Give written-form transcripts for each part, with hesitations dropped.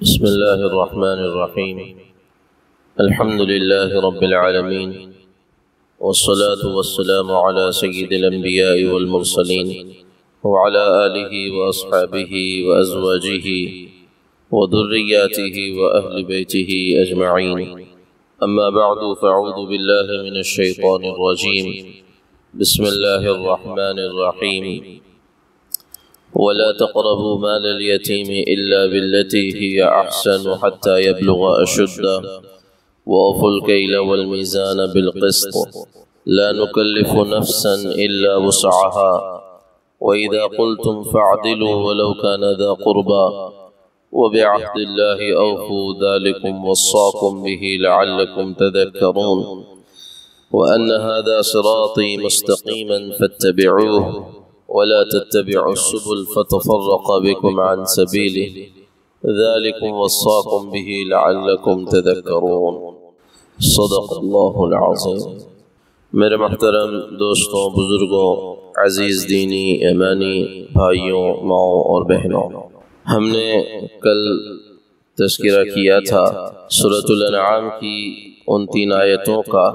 بسم الله الرحمن الرحيم. الحمد لله رب العالمين، والصلاة والسلام على سيد الأنبياء والمرسلين وعلى آله وأصحابه وأزواجه وذرياته وأهل بيته أجمعين. أما بعد، فأعوذ بالله من الشيطان الرجيم. بسم الله الرحمن الرحيم. ولا تقربوا مال اليتيم إلا بالتي هي أحسن حتى يبلغ أشده وأوفوا الكيل والميزان بالقسط لا نكلف نفسا إلا وسعها وإذا قلتم فاعدلوا ولو كان ذا قربى وبعهد الله أوفوا ذلكم وصاكم به لعلكم تذكرون وأن هذا صراطي مستقيما فاتبعوه ولا تتبعوا السبل فتفرق بكم عن سبيله ذلكم وصاكم به لعلكم تذكرون. صدق اللہ العظیم. میرے محترم دوستوں، بزرگوں، عزیز دینی ایمانی بھائیوں، ماؤں اور بہنوں، ہم نے کل تذکرہ کیا تھا سورۃ الانعام کی ان 3 آیتوں کا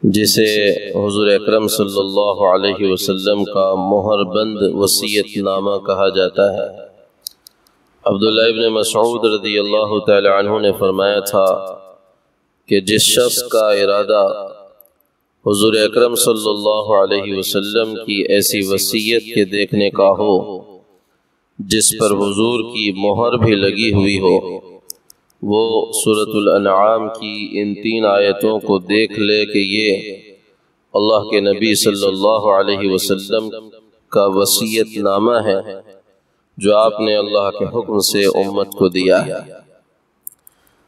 جسے حضور اکرم صلی اللہ علیہ وسلم کا مہر بند وصیت نامہ کہا جاتا ہے. عبداللہ ابن مسعود رضی اللہ تعالی عنہ نے فرمایا تھا کہ جس شخص کا ارادہ حضور اکرم صلی اللہ علیہ وسلم کی ایسی وصیت کے دیکھنے کا ہو جس پر حضور کی مہر بھی لگی ہوئی ہو، وہ سورۃ الانعام کی ان 3 آیتوں کو دیکھ لے کہ یہ اللہ کے نبی صلی اللہ علیہ وسلم کا وصیت نامہ ہے جو آپ نے اللہ کے حکم سے امت کو دیا ہے.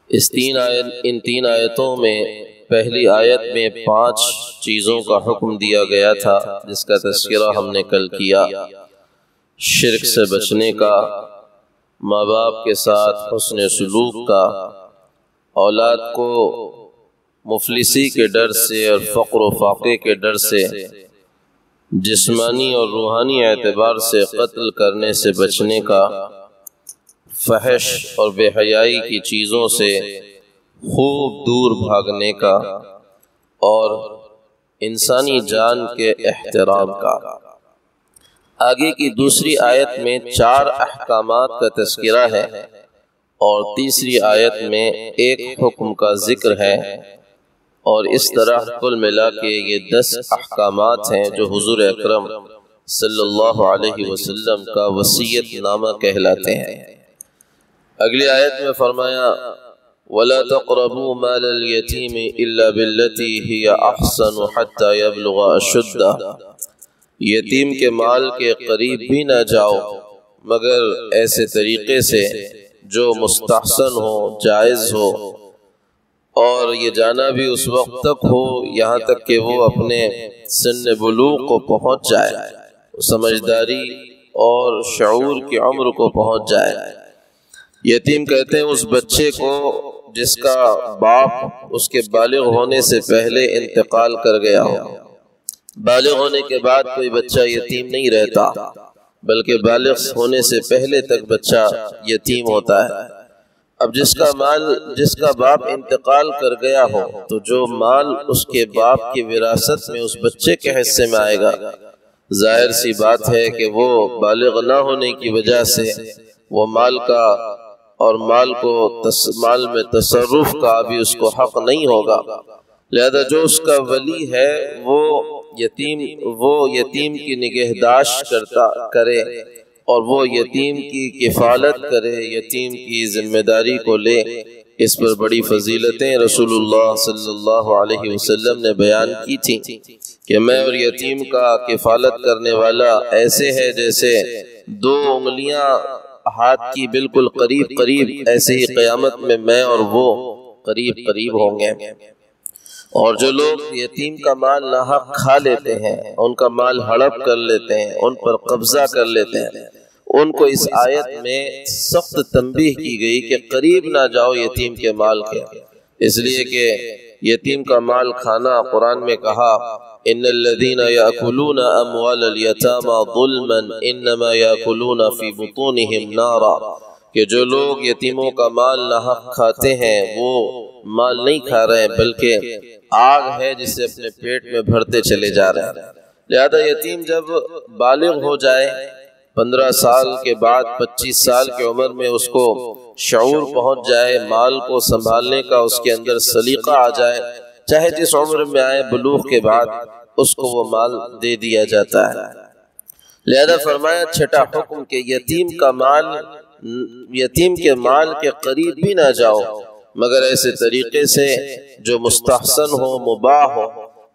ان 3 آیتوں میں پہلی آیت میں 5 چیزوں کا حکم دیا گیا تھا جس کا تذکرہ ہم نے کل کیا. شرک سے بچنے کا، ماں باپ کے ساتھ حسن سلوک کا، اولاد کو مفلسی کے ڈر سے اور فقر و فاقے کے ڈر سے، جسمانی اور روحانی اعتبار سے قتل کرنے سے بچنے کا، فحش اور بے حیائی کی چیزوں سے خوب دور بھاگنے کا، اور انسانی جان کے احترام کا. آگے کی دوسری آیت میں 4 احکامات کا تذکرہ ہے اور تیسری آیت میں 1 حکم کا ذکر ہے، اور اس طرح کل ملا کے یہ 10 احکامات ہیں جو حضور اکرم صلی اللہ علیہ وسلم کا وصیت نامہ کہلاتے ہیں. اگلی آیت میں فرمایا وَلَا تَقْرَبُوا مَالَ الْيَتِيمِ إِلَّا بِالَّتِي هِيَ أَحْسَنُ حَتَّى يَبْلُغَ أَشُدَّهُ. یتیم کے مال کے قریب بھی نہ جاؤ مگر ایسے طریقے سے جو مستحسن ہو، جائز ہو، اور یہ جانا بھی اس وقت تک ہو یہاں تک کہ وہ اپنے سن بلوغ کو پہنچ جائے، سمجھداری اور شعور کی عمر کو پہنچ جائے. یتیم کہتے ہیں اس بچے کو جس کا باپ اس کے بالغ ہونے سے پہلے انتقال کر گیا ہو. بالغ ہونے کے بعد کوئی بچہ یتیم نہیں رہتا، بلکہ بالغ ہونے سے پہلے تک بچہ یتیم ہوتا ہے. اب جس کا باپ انتقال کر گیا ہو تو جو مال اس کے باپ کی وراثت میں اس بچے کے حصے میں آئے گا، ظاہر سی بات ہے کہ وہ بالغ نہ ہونے کی وجہ سے وہ مال کا اور مال میں تصرف کا بھی اس کو حق نہیں ہوگا. لہذا جو اس کا ولی ہے وہ یتیم کی نگہداشت کرے اور وہ یتیم کی کفالت کرے، یتیم کی ذمہ داری کو لے. اس پر بڑی فضیلتیں رسول اللہ صلی اللہ علیہ وسلم نے بیان کی تھیں کہ میں اور یتیم کا کفالت کرنے والا ایسے ہے جیسے 2 انگلیاں ہاتھ کی بالکل قریب قریب، ایسے ہی قیامت میں میں اور وہ قریب قریب ہوں گے. اور جو لوگ یتیم کا مال ناحق کھا لیتے ہیں، ان کا مال ہڑپ کر لیتے ہیں، ان پر قبضہ کر لیتے ہیں، ان کو اس آیت میں سخت تنبیہ کی گئی کہ قریب نہ جاؤ یتیم کے مال کے، اس لیے کہ یتیم کا مال کھانا قرآن میں کہا ان الذين يأكلون اموال اليتامى ظلما انما يأكلون في بطونهم نارا کہ جو لوگ یتیموں کا مال ناحق کھاتے ہیں وہ مال نہیں کھا رہے ہیں بلکہ آگ ہے جسے اپنے پیٹ میں بھرتے چلے جا رہے ہیں۔ لہذا یتیم جب بالغ ہو جائے، 15 سال کے بعد 25 سال کی عمر میں اس کو شعور پہنچ جائے، مال کو سنبھالنے کا اس کے اندر سلیقہ آ جائے، چاہے جس عمر میں آئے، بلوغ کے بعد اس کو وہ مال دے دیا جاتا ہے۔ لہذا فرمایا چھٹا حکم کہ یتیم کے مال کے قریب بھی نہ جاؤ مگر ایسے طریقے سے جو مستحسن ہو، مباح ہو،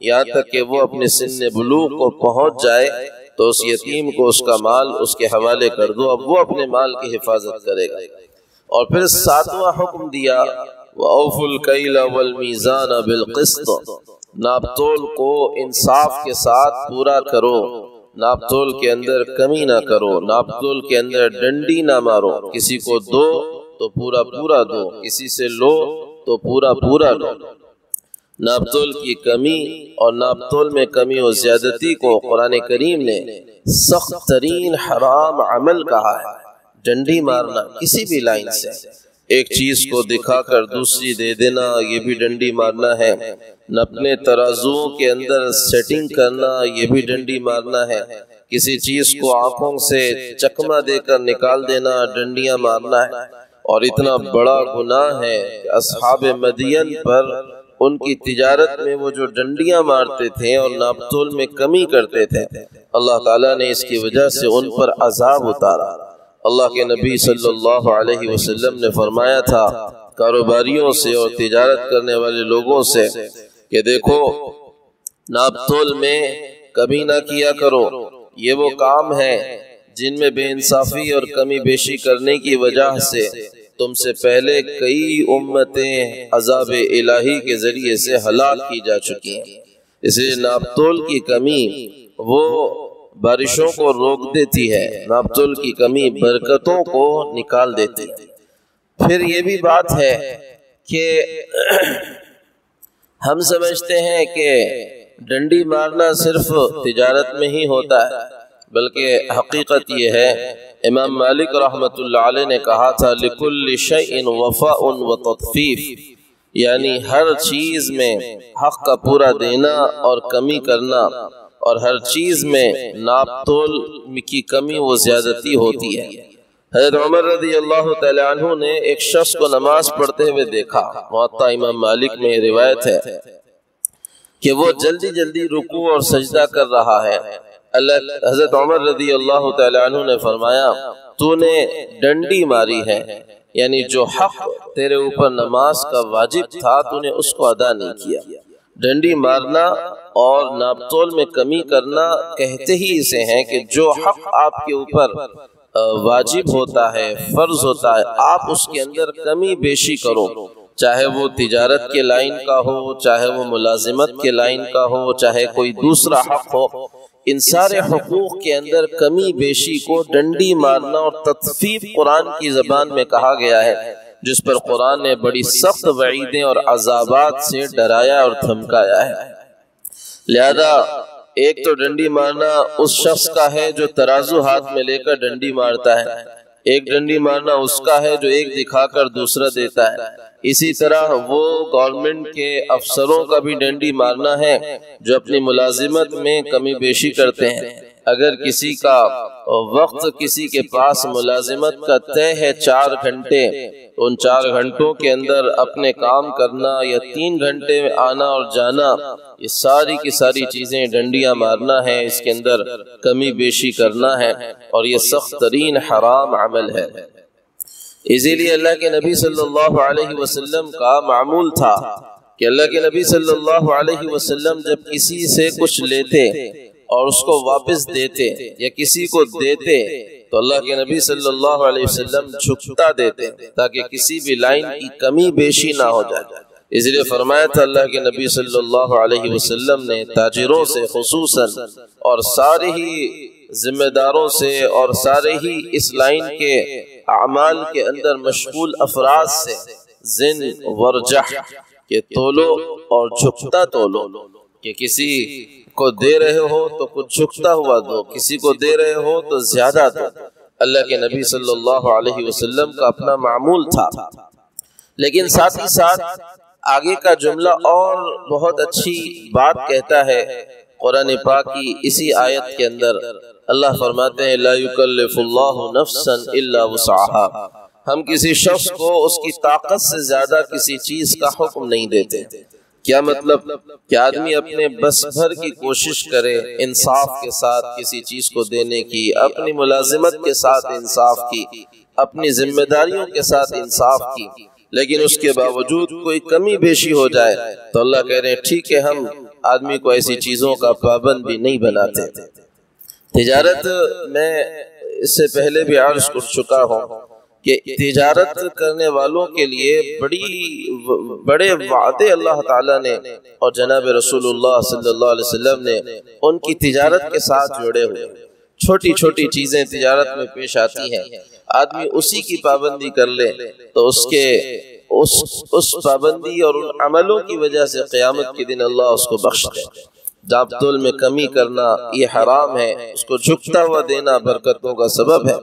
یہاں تک کہ وہ اپنے سن بلوغ کو پہنچ جائے تو اس یتیم کو اس کا مال اس کے حوالے کر دو، اب وہ اپنے مال کی حفاظت کرے گا۔ اور پھر 7واں حکم دیا وَأَوْفُوا الْكَيْلَ وَالْمِيزَانَ بِالْقِسْطِ، ناپ تول کو انصاف کے ساتھ پورا کرو، ناپ تول کے اندر کمی نہ کرو، ناپ تول کے اندر ڈنڈی نہ مارو، کسی کو دو تو پورا پورا دو، کسی سے لو تو پورا پورا لو۔ ناپ تول کی کمی اور ناپ تول میں کمی و زیادتی کو قرآن کریم نے سخت ترین حرام عمل کہا ہے۔ ڈنڈی مارنا کسی بھی لائن سے، ایک چیز کو دکھا کر دوسری دے دینا، یہ بھی ڈنڈی مارنا ہے۔ اپنے ترازوؤں کے اندر سیٹنگ کرنا، یہ بھی ڈنڈی مارنا ہے۔ کسی چیز کو آنکھوں سے چکما دے کر نکال دینا، ڈنڈیاں مارنا ہے۔ اور اتنا بڑا گناہ ہے کہ اصحاب مدین پر ان کی تجارت میں وہ جو ڈنڈیاں مارتے تھے اور ناپ تول میں کمی کرتے تھے، اللہ تعالیٰ نے اس کی وجہ سے ان پر عذاب اتارا۔ اللہ کے نبی صلی اللہ علیہ وسلم نے فرمایا تھا کاروباریوں سے اور تجارت کرنے والے لوگوں سے کہ دیکھو ناپ تول میں کمی نہ کیا کرو، یہ وہ کام ہے جن میں بے انصافی اور کمی بیشی کرنے کی وجہ سے تم سے پہلے کئی امتیں عذاب الہی کے ذریعے سے ہلاک کی جا چکی ہیں۔ اس لیے ناپ تول کی کمی وہ بارشوں کو روک دیتی ہے، ناپ تول کی کمی برکتوں کو نکال دیتی ہے۔ پھر یہ بھی بات ہے کہ ہم سمجھتے ہیں کہ ڈنڈی مارنا صرف تجارت میں ہی ہوتا ہے، بلکہ حقیقت یہ ہے، امام مالک رحمۃ اللہ علیہ نے کہا تھا لِكُلِّ شَيْءٍ وَفَاءٌ وَتَطْفِيفٌ، یعنی ہر چیز میں حق کا پورا دینا اور کمی کرنا، اور ہر چیز میں ناپ تول کی کمی و زیادتی ہوتی ہے۔ حضرت عمر رضی اللہ تعالی عنہ نے ایک شخص کو نماز پڑھتے ہوئے دیکھا، موطا امام مالک میں روایت ہے کہ وہ جلدی جلدی رکوع اور سجدہ کر رہا ہے۔ حضرت عمر رضی اللہ تعالی عنہ نے فرمایا تو نے ڈنڈی ماری ہے، یعنی جو حق تیرے اوپر نماز کا واجب تھا تو نے اس کو ادا نہیں کیا۔ ڈنڈی مارنا اور ناپ تول میں کمی کرنا کہتے ہی اسے ہیں کہ جو حق آپ کے اوپر واجب ہوتا ہے، فرض ہوتا ہے، آپ اس کے اندر کمی بیشی کرو، چاہے وہ تجارت کے لائن کا ہو، چاہے وہ ملازمت کے لائن کا ہو، چاہے کوئی دوسرا حق ہو، ان سارے حقوق کے اندر کمی بیشی کو ڈنڈی مارنا اور تطفیف قرآن کی زبان میں کہا گیا ہے، جس پر قرآن نے بڑی سخت وعیدیں اور عذابات سے ڈرایا اور دھمکایا ہے۔ لہذا ایک تو ڈنڈی مارنا اس شخص کا ہے جو ترازو ہاتھ میں لے کر ڈنڈی مارتا ہے، ایک ڈنڈی مارنا اس کا ہے جو ایک دکھا کر دوسرا دیتا ہے۔ اسی طرح وہ گورنمنٹ کے افسروں کا بھی ڈنڈی مارنا ہے جو اپنی ملازمت میں کمی بیشی کرتے ہیں۔ اگر کسی کا وقت کسی کے پاس ملازمت کا طے ہے 4 گھنٹے، ان 4 گھنٹوں کے اندر اپنے کام کرنا یا 3 گھنٹے میں آنا اور جانا، یہ ساری کی ساری چیزیں ڈنڈیاں مارنا ہے، اس کے اندر کمی بیشی کرنا ہے، اور یہ سخت ترین حرام عمل ہے۔ اسی لیے اللہ کے نبی صلی اللہ علیہ وسلم کا معمول تھا کہ اللہ کے نبی صلی اللہ علیہ وسلم جب کسی سے کچھ لیتے اور اس کو واپس دیتے یا کسی کو دیتے تو اللہ کے نبی صلی اللہ علیہ وسلم جھکتا دیتے تاکہ کسی بھی لائن کی کمی بیشی نہ ہو جائے۔ اس لیے فرمایا تھا اللہ کے نبی صلی اللہ علیہ وسلم نے تاجروں سے خصوصاً اور سارے ہی ذمہ داروں سے اور سارے ہی اس لائن کے اعمال کے اندر مشغول افراد سے زن ورجح کہ تولو اور جھکتا تولو، کہ کسی کو دے رہے ہو تو کچھ جھکتا ہوا دو، کسی کو دے رہے ہو تو زیادہ دو۔ اللہ کے نبی صلی اللہ علیہ وسلم کا اپنا معمول تھا۔ لیکن ساتھ ہی ساتھ آگے کا جملہ اور بہت اچھی بات کہتا ہے قرآن پاک کی اسی آیت کے اندر۔ اللہ فرماتے ہیں لا یکلف اللہ نفسا الا وسعها، ہم کسی شخص کو اس کی طاقت سے زیادہ کسی چیز کا حکم نہیں دیتے۔ کیا مطلب کہ آدمی اپنے بس بھر کی کوشش کرے انصاف کے ساتھ کسی چیز کو دینے کی، اپنی ملازمت کے ساتھ انصاف کی، اپنی ذمہ داریوں کے ساتھ انصاف کی، لیکن اس کے باوجود کوئی کمی بیشی ہو جائے تو اللہ کہہ رہے ہیں ٹھیک ہے، ہم آدمی کو ایسی چیزوں کا پابند بھی نہیں بناتے۔ تجارت میں اس سے پہلے بھی عرض کر چکا ہوں کہ تجارت کرنے والوں کے لیے بڑے وعدے اللہ تعالیٰ نے اور جناب رسول اللہ صلی اللہ علیہ وسلم نے ان کی تجارت کے ساتھ جڑے ہوئے۔ چھوٹی چھوٹی چیزیں تجارت میں پیش آتی ہیں، آدمی اسی کی پابندی کر لے تو اس پابندی اور ان عملوں کی وجہ سے قیامت کے دن اللہ اس کو بخش دے۔ جاب تول میں کمی کرنا یہ حرام ہے، اس کو جھکتا ہوا دینا برکتوں کا سبب ہے،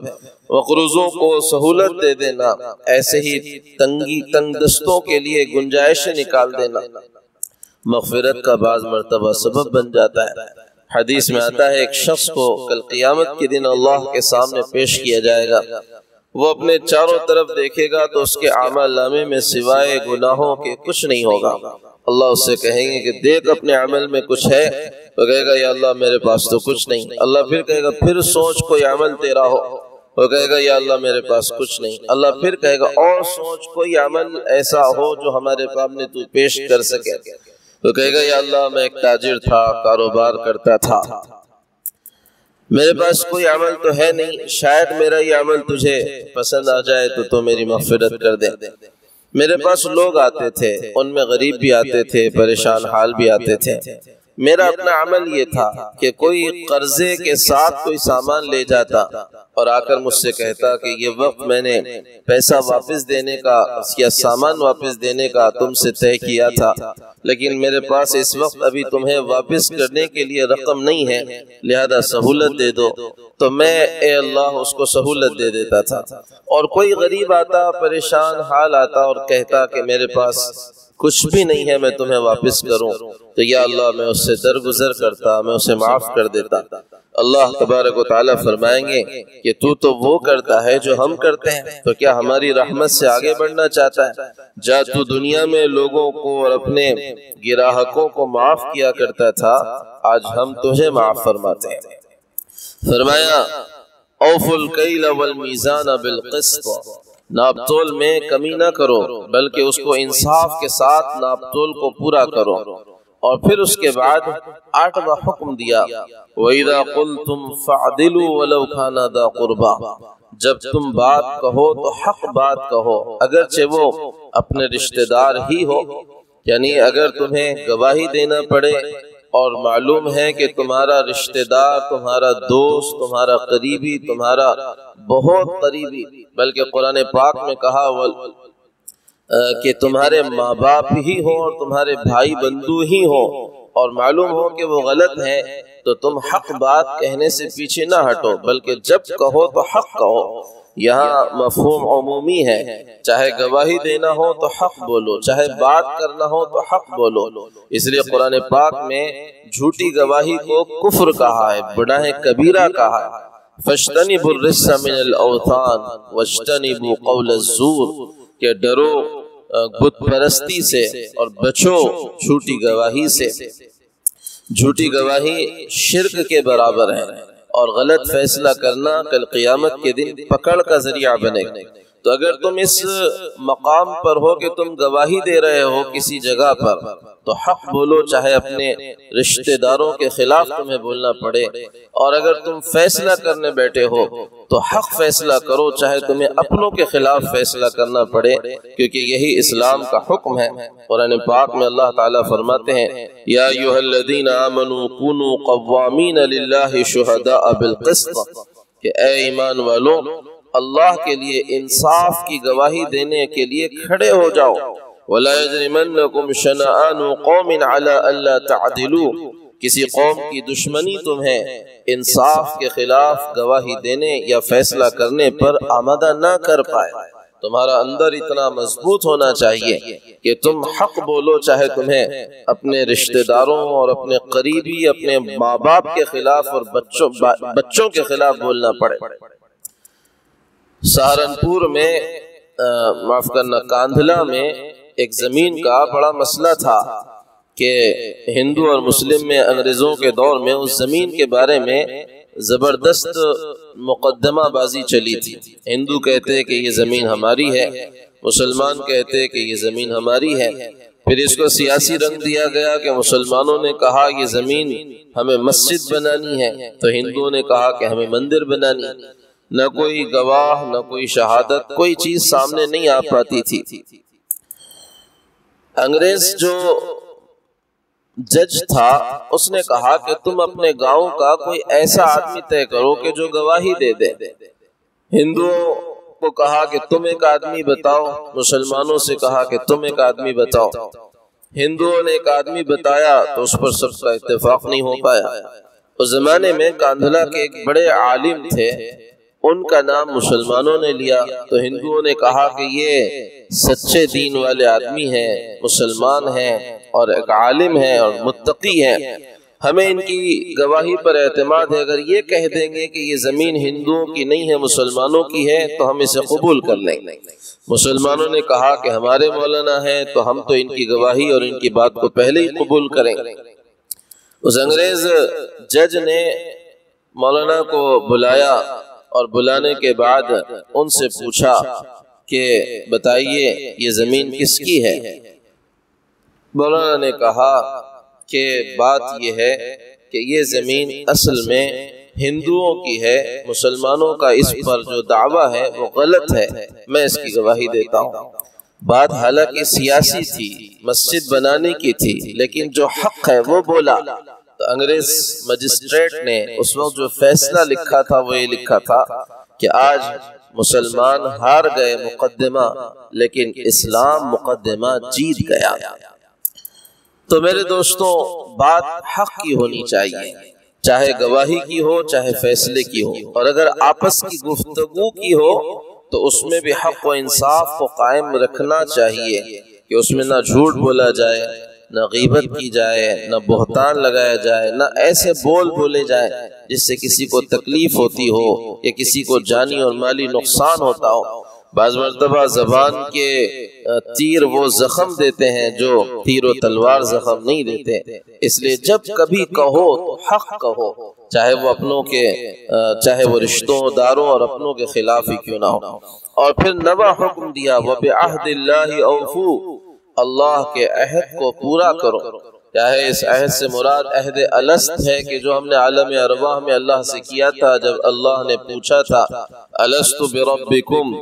مقروضوں کو سہولت دے دینا، ایسے ہی تنگ دستوں کے لیے گنجائشیں نکال دینا مغفرت کا بعض مرتبہ سبب بن جاتا ہے۔ حدیث میں آتا ہے ایک شخص کو کل قیامت کے دن اللہ کے سامنے پیش کیا جائے گا، وہ اپنے چاروں طرف دیکھے گا تو اس کے اعمال نامے میں سوائے گناہوں کے کچھ نہیں ہوگا۔ اللہ اس سے کہیں گے کہ دیکھ اپنے عمل میں کچھ ہے، وہ کہے گا یا اللہ میرے پاس تو کچھ نہیں۔ اللہ پھر کہے گا پھر سوچ کوئی عمل تیرا ہو، وہ کہے گا یا اللہ میرے پاس کچھ نہیں۔ اللہ پھر کہے گا اور سوچ کوئی عمل ایسا ہو جو ہمارے سامنے تو پیش کر سکے، وہ کہے گا یا اللہ میں ایک تاجر تھا، کاروبار کرتا تھا، میرے پاس کوئی عمل تو ہے نہیں، شاید میرا یہ عمل تجھے پسند آ جائے تو میری مغفرت کر دے۔ میرے پاس لوگ آتے تھے، ان میں غریب بھی آتے تھے، پریشان حال بھی آتے تھے، میرا اپنا عمل یہ تھا کہ کوئی قرضے کے ساتھ کوئی سامان لے جاتا اور آ کر مجھ سے کہتا کہ یہ وقت میں نے پیسہ واپس دینے کا یا سامان واپس دینے کا تم سے طے کیا تھا، لیکن میرے پاس اس وقت ابھی تمہیں واپس کرنے کے لیے رقم نہیں ہے، لہذا سہولت دے دو، تو میں اے اللہ اس کو سہولت دے دیتا تھا۔ اور کوئی غریب آتا، پریشان حال آتا اور کہتا کہ میرے پاس کچھ بھی نہیں ہے، میں تمہیں واپس کروں، تو یا اللہ میں اس سے درگزر کرتا، میں اسے معاف کر دیتا۔ اللہ تبارک و تعالیٰ فرمائیں گے کہ تو وہ کرتا ہے جو ہم کرتے ہیں، تو کیا ہماری رحمت سے آگے بڑھنا چاہتا ہے؟ جا تو دنیا میں لوگوں کو اور اپنے گراہکوں کو معاف کیا کرتا تھا، آج ہم تجھے معاف فرماتے ہیں۔ فرمایا اوفوا الکیل والمیزان بالقسط، ناپ تول میں کمی نہ کرو بلکہ اس کو انصاف کے ساتھ ناپ تول کو پورا کرو۔ اور پھر اس کے بعد 8واں حکم دیا وَإِذَا قُلْتُمْ فَعْدِلُوا وَلَوْ كَانَ ذَا قُرْبَى، جب تم بات کہو تو حق بات کہو، اگرچہ وہ اپنے رشتہ دار ہی ہو، یعنی اگر تمہیں گواہی دینا پڑے اور معلوم ہے کہ تمہارا رشتہ دار، تمہارا دوست، تمہارا قریبی، تمہارا بہت قریبی، بلکہ قرآن پاک میں کہا کہ تمہارے ماں باپ ہی ہوں اور تمہارے بھائی بندو ہی ہوں، اور معلوم ہو کہ وہ غلط ہیں، تو تم حق بات کہنے سے پیچھے نہ ہٹو، بلکہ جب کہو تو حق کہو۔ یہاں مفہوم عمومی ہے، چاہے گواہی دینا ہو تو حق بولو، چاہے بات کرنا ہو تو حق بولو۔ اس لیے قرآن پاک میں جھوٹی گواہی کو کفر کہا ہے، گناہ کبیرہ کہا ہے۔ فَاجْتَنِبُوا الرِّجْسَ مِنَ الْأَوْثَانِ وَاجْتَنِبُوا قَوْلَ الزُّورِ، کہ ڈرو بت پرستی سے اور بچو جھوٹی گواہی سے۔ جھوٹی گواہی شرک کے برابر ہے، اور غلط فیصلہ کرنا کل قیامت کے دن پکڑ کا ذریعہ بنے گا۔ تو اگر تم اس مقام پر ہو کہ تم گواہی دے رہے ہو کسی جگہ پر، تو حق بولو، چاہے اپنے رشتہ داروں کے خلاف تمہیں بولنا پڑے، اور اگر تم فیصلہ کرنے بیٹھے ہو تو حق فیصلہ کرو، چاہے تمہیں اپنوں کے خلاف فیصلہ کرنا پڑے، کیونکہ یہی اسلام کا حکم ہے۔ قرآن پاک میں اللہ تعالیٰ فرماتے ہیں یا ایھا الذین آمنوا کونوا قوامین للہ شہداء بالقسط، کہ اے ایمان والو اللہ کے لیے انصاف کی گواہی دینے کے لیے کھڑے ہو جاؤ۔ وَلَا يَجْرِمَنَّكُمْ شَنَآنُ قَوْمٍ عَلَىٰ أَلَّا تَعْدِلُوا، کسی قوم کی دشمنی تمہیں انصاف کے خلاف گواہی دینے یا فیصلہ کرنے پر آمادہ نہ کر پائے۔ تمہارا اندر اتنا مضبوط ہونا چاہیے کہ تم حق بولو، چاہے تمہیں اپنے رشتہ داروں اور اپنے قریبی، اپنے ماں باپ کے خلاف اور بچوں کے خلاف بولنا پڑے۔ سہارنپور میں معاف کرنا کاندھلا میں ایک زمین کا بڑا مسئلہ تھا کہ ہندو اور مسلم میں انگریزوں کے دور میں اس زمین کے بارے میں زبردست مقدمہ بازی چلی تھی۔ ہندو کہتے کہ یہ زمین ہماری ہے، مسلمان کہتے کہ یہ زمین ہماری ہے۔ پھر اس کو سیاسی رنگ دیا گیا کہ مسلمانوں نے کہا یہ زمین ہمیں مسجد بنانی ہے، تو ہندوؤں نے کہا کہ ہمیں مندر بنانی۔ نہ کوئی گواہ، نہ کوئی شہادت، کوئی چیز سامنے نہیں آ پاتی تھی۔ انگریز جو جج تھا اس نے کہا کہ تم اپنے گاؤں کا کوئی ایسا آدمی طے کرو کہ جو گواہی دے دے۔ ہندوؤں کو کہا کہ تم ایک آدمی بتاؤ، مسلمانوں سے کہا کہ تم ایک آدمی بتاؤ۔ ہندوؤں نے ایک آدمی بتایا تو اس پر سب کا اتفاق نہیں ہو پایا۔ اس زمانے میں کاندھلا کے ایک بڑے عالم تھے، ان کا نام مسلمانوں نے لیا، تو ہندوؤں نے کہا کہ یہ سچے دین والے آدمی ہیں، مسلمان ہیں اور ایک عالم ہے اور متقی ہے، ہمیں ان کی گواہی پر اعتماد ہے۔ اگر یہ کہہ دیں گے کہ یہ زمین ہندوؤں کی نہیں ہے مسلمانوں کی ہے تو ہم اسے قبول کر لیں گے۔ مسلمانوں نے کہا کہ ہمارے مولانا ہیں تو ہم تو ان کی گواہی اور ان کی بات کو پہلے ہی قبول کریں گے۔ اس انگریز جج نے مولانا کو بلایا اور بلانے کے بعد ان سے پوچھا کہ بتائیے یہ زمین کس کی ہے؟ مولانا نے کہا کہ بات یہ ہے کہ یہ زمین اصل میں ہندوؤں کی ہے، مسلمانوں کا اس پر جو دعویٰ ہے وہ غلط ہے، میں اس کی گواہی دیتا ہوں۔ بات حالانکہ سیاسی تھی، مسجد بنانے کی تھی، لیکن جو حق ہے وہ بولا۔ تو انگریز مجسٹریٹ نے اس وقت جو فیصلہ لکھا تھا وہ یہ لکھا تھا کہ آج مسلمان ہار گئے مقدمہ، لیکن اسلام مقدمہ جیت گیا۔ تو میرے دوستوں، بات حق کی ہونی چاہیے، چاہے گواہی کی ہو چاہے فیصلے کی ہو، اور اگر آپس کی گفتگو کی ہو تو اس میں بھی حق و انصاف کو قائم رکھنا چاہیے کہ اس میں نہ جھوٹ بولا جائے، نہ غیبت کی جائے، نہ بہتان لگایا جائے، نہ ایسے بول بولے جائے جس سے کسی کو تکلیف ہوتی ہو یا کسی کو جانی اور مالی نقصان ہوتا ہو۔ بعض مرتبہ زبان کے تیر وہ زخم دیتے ہیں جو تیر و تلوار زخم نہیں دیتے، اس لیے جب کبھی کہو تو حق کہو، چاہے وہ اپنوں کے چاہے وہ رشتوں داروں اور اپنوں کے خلاف ہی کیوں نہ ہو۔ اور پھر نواں حکم دیا وَبِعَهْدِ اللَّهِ أَوْفُوا، اللہ کے عہد کو پورا کرو۔ چاہے اس عہد سے مراد عہد الست ہے کہ جو ہم نے عالم ارواح میں اللہ سے کیا تھا، جب اللہ نے پوچھا تھا الست بربکم،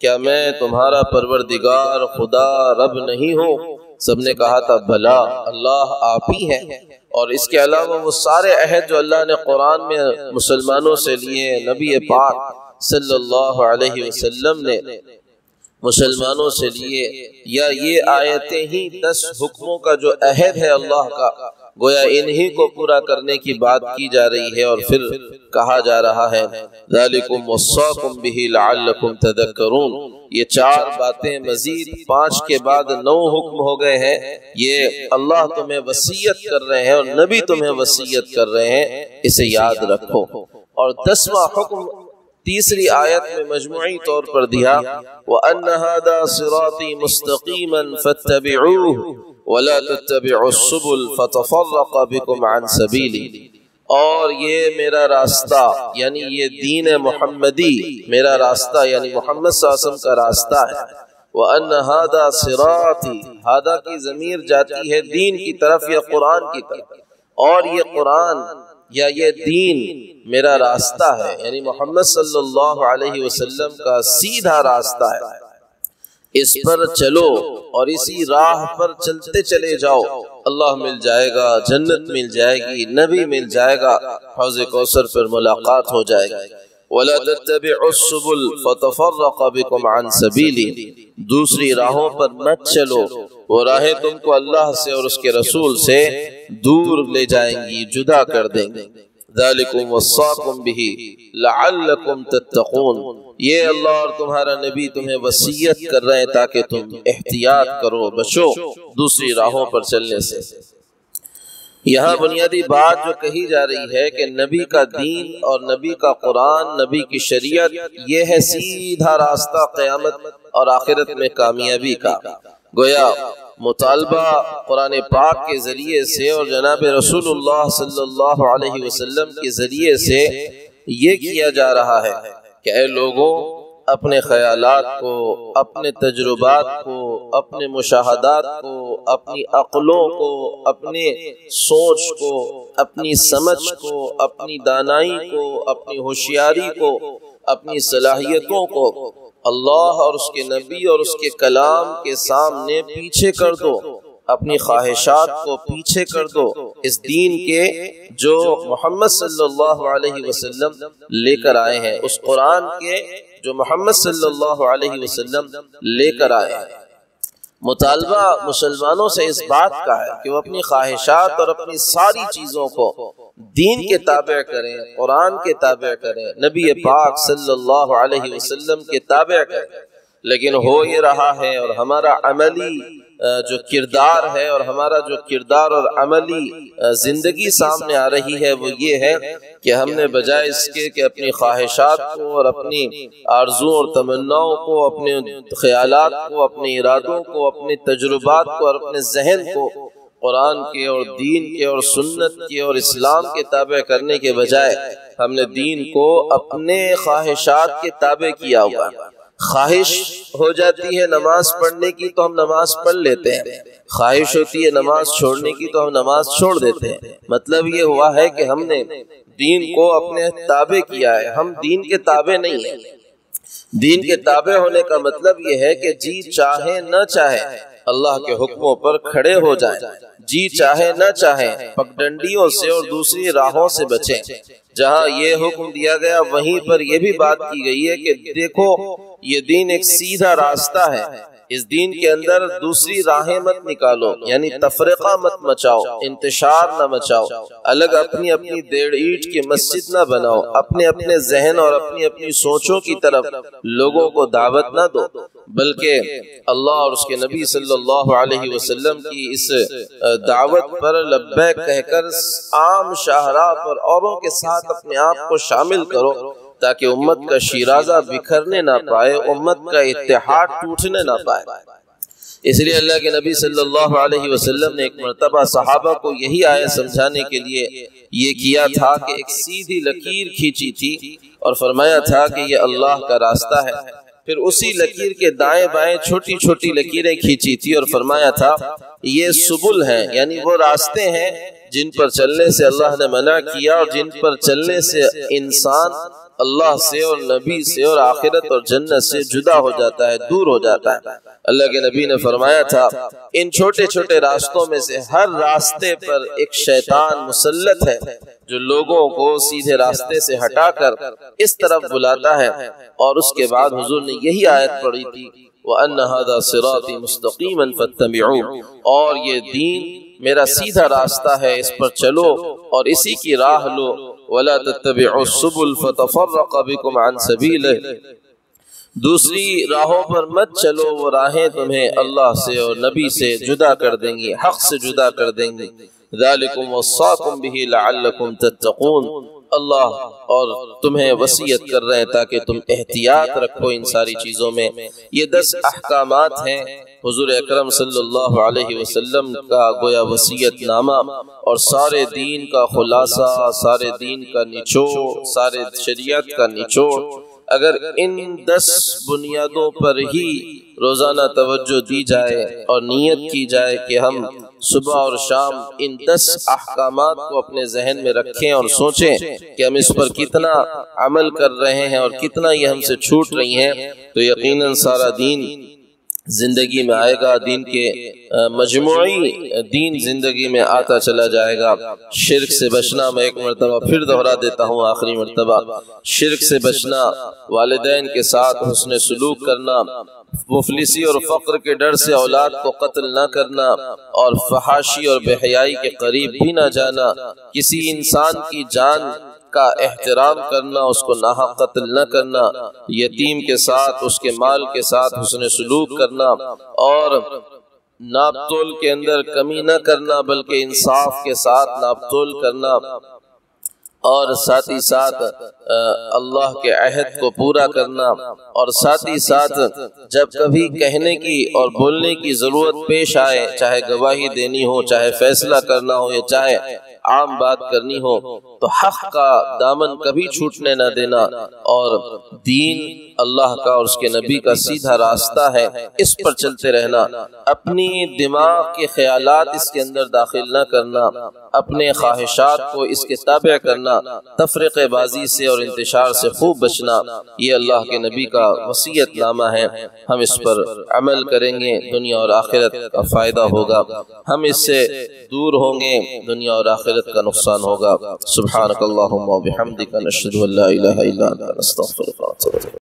کیا میں تمہارا پروردگار خدا رب نہیں ہوں؟ سب نے کہا تھا بھلا، اللہ آپ ہی ہے۔ اور اس کے علاوہ وہ سارے عہد جو اللہ نے قرآن میں مسلمانوں سے لیے، نبی پاک صلی اللہ علیہ وسلم نے مسلمانوں سے لیے، یا یہ آیتیں ہی 10 حکموں کا جو عہد ہے اللہ کا، گویا انہی کو پورا کرنے کی بات کی جا رہی ہے۔ اور پھر کہا جا رہا ہے ذالکم وصاکم بہ لعلکم تذکرون، یہ 4 باتیں مزید 5 کے بعد 9 حکم ہو گئے ہیں، یہ اللہ تمہیں وصیت کر رہے ہیں اور نبی تمہیں وصیت کر رہے ہیں، اسے یاد رکھو۔ اور 10واں حکم تیسری آیت میں مجموعی طور پر دیا وَأَنَّ هَذَا صِرَاطِي مُسْتَقِيمًا فَاتَّبِعُوهُ وَلَا تَتَّبِعُوا السُّبُلَ فَتَفَرَّقَ بِكُمْ عَنْ سَبِيلِهِ، اور یہ میرا راستہ یعنی یہ دین محمدی، میرا راستہ یعنی محمد صلی اللہ علیہ وسلم کا راستہ ہے۔ وَأَنَّ هَذَا صِرَاطِي، ہادہ کی ضمیر جاتی ہے دین کی طرف یا قرآن کی طرف، اور یہ قرآن یا یہ دین میرا راستہ ہے، یعنی محمد صلی اللہ علیہ وسلم کا سیدھا راستہ ہے، اس پر چلو اور اسی راہ پر چلتے چلے جاؤ، اللہ مل جائے گا، جنت مل جائے گی، نبی مل جائے گا، حوض کوثر پر ملاقات ہو جائے گی۔ وَلَا تَتَّبِعُوا السُّبُلَ فَتَفَرَّقَ بِكُمْ عَنْ سَبِيلِهِ، دوسری راہوں پر مت چلو، وہ راہیں تم کو اللہ سے اور اس کے رسول سے دور لے جائیں گی، جدا کر دیں گے۔ ذالکم وصاکم بہ لعلکم تتقون، یہ اللہ اور تمہارا نبی تمہیں وصیت کر رہے ہیں تاکہ تم احتیاط کرو، بچو دوسری راہوں پر چلنے سے۔ یہاں بنیادی بات جو کہی جا رہی ہے کہ نبی کا دین اور نبی کا قرآن، نبی کی شریعت، یہ ہے سیدھا راستہ قیامت اور آخرت میں کامیابی کا۔ گویا مطالبہ قرآن پاک کے ذریعے سے اور جناب رسول اللہ صلی اللہ علیہ وسلم کے ذریعے سے یہ کیا جا رہا ہے کہ اے لوگوں، اپنے خیالات کو، اپنے تجربات کو، اپنے مشاہدات کو، اپنی عقلوں کو، اپنے سوچ کو، اپنی سمجھ کو، اپنی دانائی کو، اپنی ہوشیاری کو، اپنی صلاحیتوں کو اللہ اور اس کے نبی اور اس کے کلام کے سامنے پیچھے کر دو، اپنی خواہشات کو پیچھے کر دو، اس دین کے جو محمد صلی اللہ علیہ وسلم لے کر آئے ہیں، اس قرآن کے جو محمد صلی اللہ علیہ وسلم لے کر آئے ہیں۔ مطالبہ مسلمانوں سے اس بات کا ہے کہ وہ اپنی خواہشات اور اپنی ساری چیزوں کو دین کے تابع کریں، قرآن کے تابع کریں، نبی پاک صلی اللہ علیہ وسلم کے تابع کریں۔ لیکن ہو یہ رہا ہے، اور ہمارا عملی جو کردار ہے اور ہمارا جو کردار اور عملی زندگی سامنے آ رہی ہے وہ یہ ہے کہ ہم نے بجائے اس کے کہ اپنی خواہشات کو اور اپنی آرزو اور تمناؤں کو، اپنے خیالات کو، اپنے ارادوں کو، اپنے تجربات کو اور اپنے ذہن کو قرآن کے اور دین کے اور سنت کے اور اسلام کے تابع کرنے کے بجائے ہم نے دین کو اپنے خواہشات کے تابع کیا ہوا۔ خواہش ہو جاتی ہے نماز پڑھنے کی تو ہم نماز پڑھ لیتے ہیں، خواہش ہوتی ہے نماز چھوڑنے کی تو ہم نماز چھوڑ دیتے ہیں۔ مطلب یہ ہوا ہے کہ ہم نے دین کو اپنے تابع کیا ہے، ہم دین کے تابع نہیں ہیں۔ دین کے تابع ہونے کا مطلب یہ ہے کہ جی چاہے نہ چاہے اللہ کے حکموں پر کھڑے ہو جائیں، جی چاہے نہ چاہیں پگڈنڈیوں سے اور دوسری راہوں سے بچیں۔ جہاں یہ حکم دیا گیا وہیں پر یہ بھی بات کی گئی ہے کہ دیکھو یہ دین ایک سیدھا راستہ ہے، اس دین کے اندر دوسری راہیں مت نکالو، یعنی تفرقہ مت مچاؤ، انتشار نہ مچاؤ، الگ اپنی اپنی ڈیڑھ اینٹ کی مسجد نہ بناؤ، اپنے اپنے ذہن اور اپنی اپنی سوچوں کی طرف لوگوں کو دعوت نہ دو، بلکہ اللہ اور اس کے نبی صلی اللہ علیہ وسلم کی اس دعوت پر لبیک کہہ کر عام شاہراہ پر اوروں کے ساتھ اپنے آپ کو شامل کرو تاکہ امت کا شیرازہ بکھرنے نہ پائے، امت کا اتحاد ٹوٹنے نہ پائے۔ اس لیے اللہ کے نبی صلی اللہ علیہ وسلم نے ایک مرتبہ صحابہ کو یہی آیت سمجھانے کے لیے یہ کیا تھا کہ ایک سیدھی لکیر کھینچی تھی اور فرمایا تھا کہ یہ اللہ کا راستہ ہے، پھر اسی لکیر کے دائیں بائیں چھوٹی چھوٹی لکیریں کھینچی تھی اور فرمایا تھا یہ سبل ہیں، یعنی وہ راستے ہیں جن پر چلنے سے اللہ نے منع کیا اور جن پر چلنے سے انسان اللہ سے اور نبی سے اور آخرت اور جنت سے جدا ہو جاتا ہے، دور ہو جاتا ہے۔ اللہ کے نبی نے فرمایا تھا ان چھوٹے چھوٹے راستوں میں سے ہر راستے پر ایک شیطان مسلط ہے جو لوگوں کو سیدھے راستے سے ہٹا کر اس طرف بلاتا ہے۔ اور اس کے بعد حضور نے یہی آیت پڑھی تھی وَأَنَّ هَذَا صِرَاطِي مُسْتَقِيمًا فَاتَّبِعُوهُ، اور یہ دین میرا سیدھا راستہ ہے، اس پر چلو اور اسی کی راہ لو، وَلَا تَتَّبِعُوا السُّبُلَ فَتَفَرَّقَ بِكُمْ عَنْ سَبِيلِهِ، دوسری راہوں پر مت چلو، وہ راہیں تمہیں اللہ سے اور نبی سے جدا کر دیں گی، حق سے جدا کر دیں گی۔ ذَلِكُمْ وَصَّاكُمْ بِهِ لَعَلَّكُمْ تَتَّقُونَ، اللہ اور تمہیں وصیت کر رہے ہیں تاکہ تم احتیاط رکھو ان ساری چیزوں میں۔ یہ 10 احکامات ہیں حضور اکرم صلی اللہ علیہ وسلم کا گویا وصیت نامہ اور سارے دین کا خلاصہ، سارے دین کا نچوڑ، سارے شریعت کا نچوڑ۔ اگر ان 10 بنیادوں پر ہی روزانہ توجہ دی جائے اور نیت کی جائے کہ ہم صبح اور شام ان 10 احکامات کو اپنے ذہن میں رکھیں اور سوچیں کہ ہم اس پر کتنا عمل کر رہے ہیں اور کتنا یہ ہم سے چھوٹ رہی ہیں، تو یقیناً سارا دین زندگی میں آئے گا، دین کے مجموعی دین زندگی میں آتا چلا جائے گا۔ شرک سے بچنا، میں ایک مرتبہ پھر دہرا دیتا ہوں، آخری مرتبہ، شرک سے بچنا، والدین کے ساتھ حسن سلوک کرنا، مفلسی اور فقر کے ڈر سے اولاد کو قتل نہ کرنا، اور فحاشی اور بے حیائی کے قریب بھی نہ جانا، کسی انسان کی جان کا احترام کرنا، اس کو ناحق قتل نہ کرنا، یتیم کے ساتھ، اس کے مال کے ساتھ حسن سلوک کرنا، اور ناپ تول کے اندر کمی نہ کرنا بلکہ انصاف کے ساتھ ناپ تول کرنا، اور ساتھ ہی ساتھ اللہ کے عہد کو پورا کرنا، اور ساتھ ہی ساتھ جب کبھی کہنے کی اور بولنے کی ضرورت پیش آئے، چاہے گواہی دینی ہو، چاہے فیصلہ کرنا ہو، یا چاہے عام بات کرنی ہو، تو حق کا دامن کبھی چھوٹنے نہ دینا، اور دین اللہ کا اور اس کے نبی کا سیدھا راستہ ہے، اس پر چلتے رہنا، اپنی دماغ کے خیالات اس کے اندر داخل نہ کرنا، اپنے خواہشات کو اس کے تابع کرنا، تفرقہ بازی سے اور انتشار سے خوب بچنا، یہ اللہ کے نبی کا وصیت نامہ ہے۔ ہم اس پر عمل کریں گے، دنیا اور آخرت کا فائدہ ہوگا، ہم اس سے دور ہوں گے، دنیا اور آخرت کا نقصان ہوگا۔ سبحانک اللہم و بحمدک، نشہد ان لا الہ الا انت، نستغفرک و نتوب الیک۔